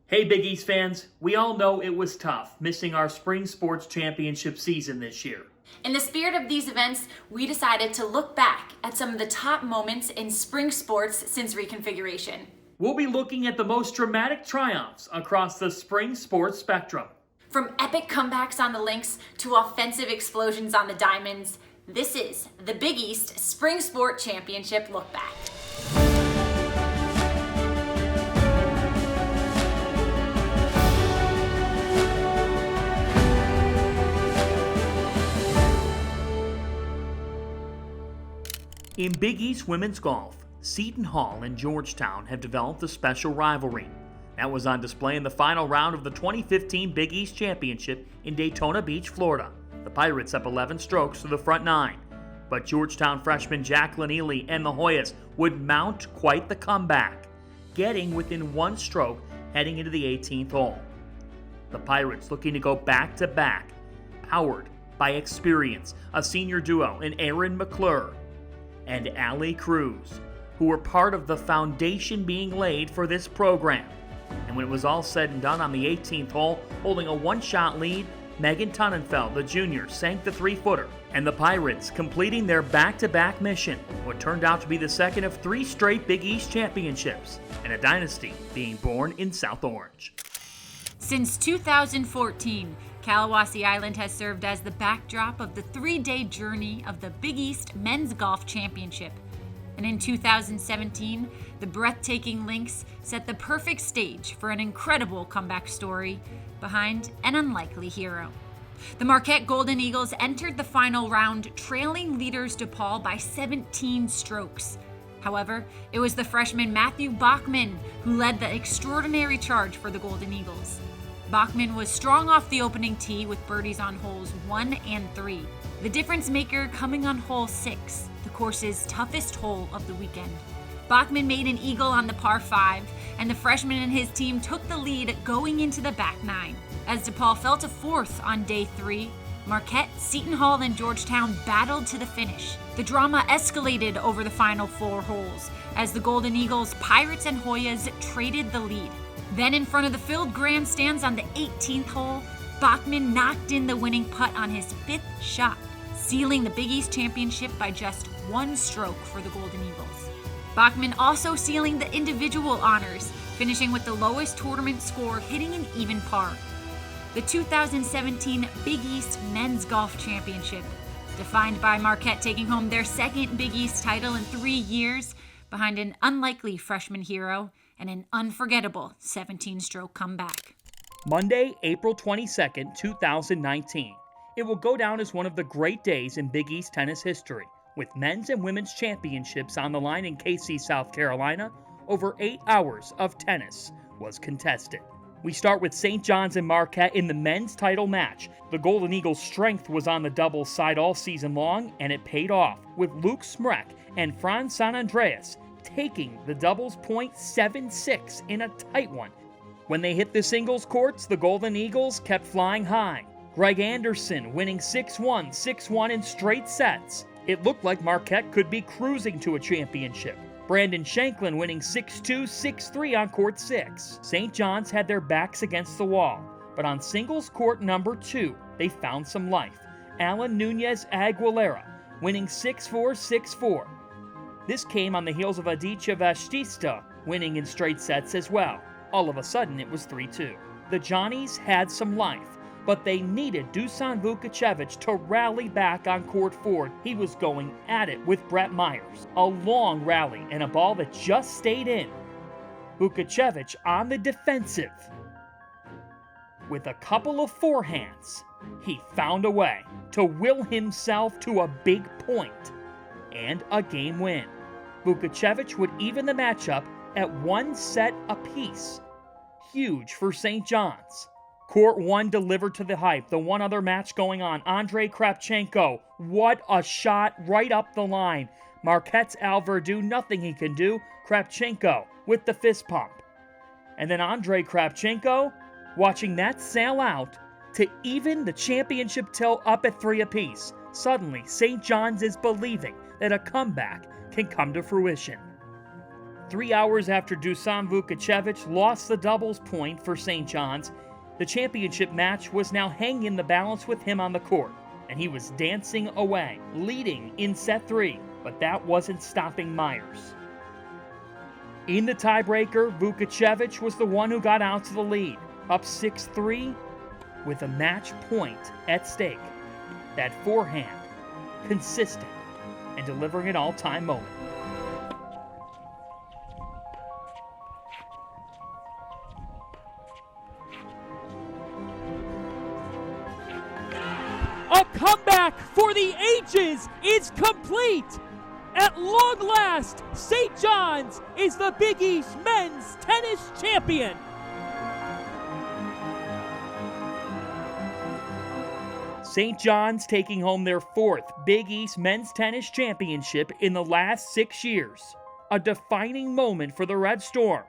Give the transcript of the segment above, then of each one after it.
Hey Big East fans, we all know it was tough missing our spring sports championship season this year. In the spirit of these events, we decided to look back at some of the top moments in spring sports since reconfiguration. We'll be looking at the most dramatic triumphs across the spring sports spectrum. From epic comebacks on the links to offensive explosions on the diamonds, this is the Big East Spring Sport Championship Look Back. In Big East women's golf, Seton Hall and Georgetown have developed a special rivalry. That was on display in the final round of the 2015 Big East Championship in Daytona Beach, Florida. The Pirates up 11 strokes to the front nine, but Georgetown freshman Jacqueline Ely and the Hoyas would mount quite the comeback, getting within one stroke heading into the 18th hole. The Pirates looking to go back-to-back, powered by experience, a senior duo in Erin McClure and Allie Cruz, who were part of the foundation being laid for this program. And when it was all said and done on the 18th hole, holding a one-shot lead, Megan Tonnenfeld, the junior, sank the three-footer, and the Pirates completing their back-to-back mission, what turned out to be the second of three straight Big East championships, and a dynasty being born in South Orange. Since 2014, Kalawasi Island has served as the backdrop of the three-day journey of the Big East Men's Golf Championship. And in 2017, the breathtaking links set the perfect stage for an incredible comeback story behind an unlikely hero. The Marquette Golden Eagles entered the final round trailing leaders DePaul by 17 strokes. However, it was the freshman Matthew Bachman who led the extraordinary charge for the Golden Eagles. Bachman was strong off the opening tee with birdies on holes 1 and 3. The difference maker coming on hole 6, the course's toughest hole of the weekend. Bachman made an eagle on the par 5, and the freshman and his team took the lead going into the back 9. As DePaul fell to 4th on day 3, Marquette, Seton Hall, and Georgetown battled to the finish. The drama escalated over the final 4 holes as the Golden Eagles, Pirates, and Hoyas traded the lead. Then in front of the filled grandstands on the 18th hole, Bachman knocked in the winning putt on his 5th shot, sealing the Big East Championship by just 1 stroke for the Golden Eagles. Bachman also sealing the individual honors, finishing with the lowest tournament score, hitting an even par. The 2017 Big East Men's Golf Championship, defined by Marquette taking home their second Big East title in 3 years, behind an unlikely freshman hero and an unforgettable 17-stroke comeback. Monday, April 22nd, 2019. It will go down as one of the great days in Big East tennis history. With men's and women's championships on the line in KC, South Carolina, over 8 hours of tennis was contested. We start with St. John's and Marquette in the men's title match. The Golden Eagles' strength was on the doubles side all season long, and it paid off, with Luke Smrek and Franz San Andreas taking the doubles point 7-6 in a tight one. When they hit the singles courts, the Golden Eagles kept flying high. Greg Anderson winning 6-1, 6-1 in straight sets. It looked like Marquette could be cruising to a championship. Brandon Shanklin winning 6-2, 6-3 on court 6. St. John's had their backs against the wall, but on singles court number 2, they found some life. Alan Nunez Aguilera winning 6-4, 6-4. This came on the heels of Aditya Vastista winning in straight sets as well. All of a sudden, it was 3-2. The Johnnies had some life, but they needed Dusan Vukacevic to rally back on court 4. He was going at it with Brett Myers. A long rally and a ball that just stayed in. Vukacevic on the defensive. With a couple of forehands, he found a way to will himself to a big point and a game win. Vukacevic would even the matchup at 1 set apiece. Huge for St. John's. Court 1 delivered to the hype. The one other match going on, Andrei Kravchenko. What a shot right up the line. Marquette's Al Verdú, nothing he can do. Kravchenko with the fist pump. And then Andrei Kravchenko watching that sail out to even the championship till up at 3 apiece. Suddenly, St. John's is believing that a comeback can come to fruition. 3 hours after Dusan Vukocevic lost the doubles point for St. John's, the championship match was now hanging in the balance with him on the court, and he was dancing away, leading in set 3, but that wasn't stopping Myers. In the tiebreaker, Vukocevic was the one who got out to the lead, up 6-3 with a match point at stake. That forehand, consistent, and delivering an all-time moment. A comeback for the ages is complete! At long last, St. John's is the Big East men's tennis champion! St. John's taking home their 4th Big East men's tennis championship in the last 6 years. A defining moment for the Red Storm,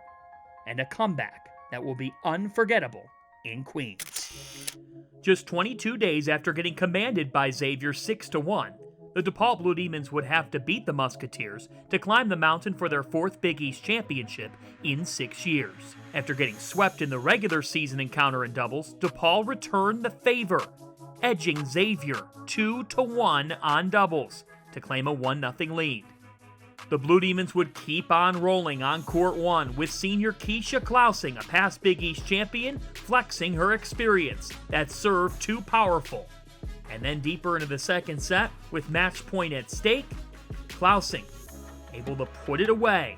and a comeback that will be unforgettable in Queens. Just 22 days after getting commanded by Xavier 6-1, the DePaul Blue Demons would have to beat the Musketeers to climb the mountain for their 4th Big East championship in 6 years. After getting swept in the regular season encounter in doubles, DePaul returned the favor, edging Xavier 2-1 on doubles to claim a 1-0 lead. The Blue Demons would keep on rolling on Court 1 with senior Keisha Klausing, a past Big East champion, flexing her experience. That serve too powerful. And then deeper into the second set, with match point at stake, Klausing able to put it away.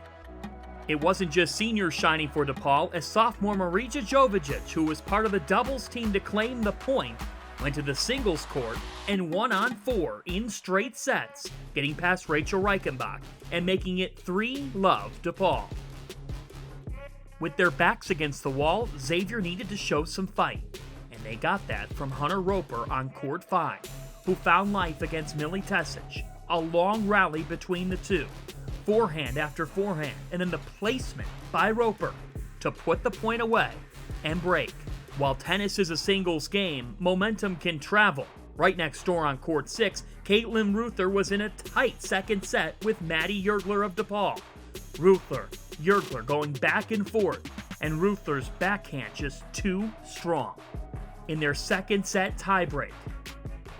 It wasn't just seniors shining for DePaul, as sophomore Marija Jovic, who was part of the doubles team to claim the point, went to the singles court and 1-on-4 in straight sets, getting past Rachel Reichenbach and making it 3-love DePaul. With their backs against the wall, Xavier needed to show some fight, and they got that from Hunter Roper on Court 5, who found life against Millie Tesic. A long rally between the two, forehand after forehand, and then the placement by Roper to put the point away and break. While tennis is a singles game, momentum can travel. Right next door on Court 6, Caitlin Ruther was in a tight second set with Maddie Yergler of DePaul. Ruther, Yergler going back and forth, and Ruther's backhand just too strong. In their second set tiebreak,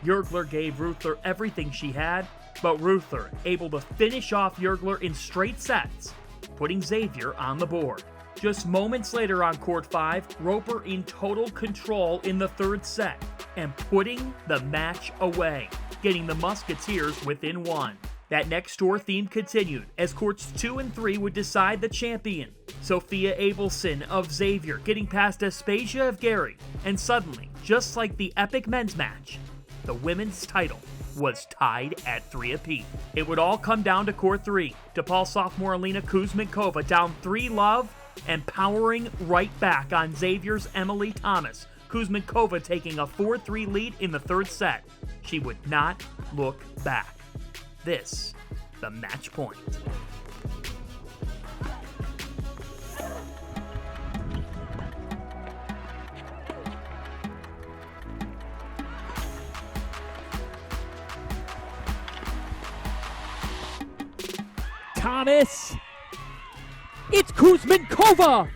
Yergler gave Ruther everything she had, but Ruther able to finish off Yergler in straight sets, putting Xavier on the board. Just moments later on Court 5, Roper in total control in the third set and putting the match away, getting the Musketeers within 1. That next door theme continued as Courts 2 and 3 would decide the champion. Sophia Abelson of Xavier getting past Aspasia of Gary, and suddenly, just like the epic men's match, the women's title was tied at 3 apiece. It would all come down to Court 3. DePaul sophomore Alina Kuzminkova down 3-love and powering right back on Xavier's Emily Thomas. Kuzminkova taking a 4-3 lead in the third set. She would not look back. This, the match point. Thomas! It's Kuzminkova!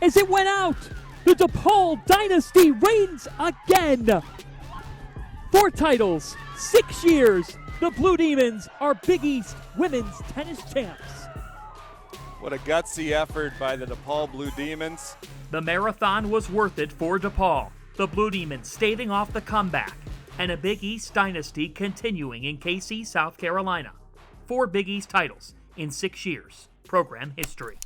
As it went out, the DePaul dynasty reigns again! 4 titles, 6 years, the Blue Demons are Big East women's tennis champs. What a gutsy effort by the DePaul Blue Demons. The marathon was worth it for DePaul. The Blue Demons staving off the comeback, and a Big East dynasty continuing in KC, South Carolina. 4 Big East titles in 6 years. Program history.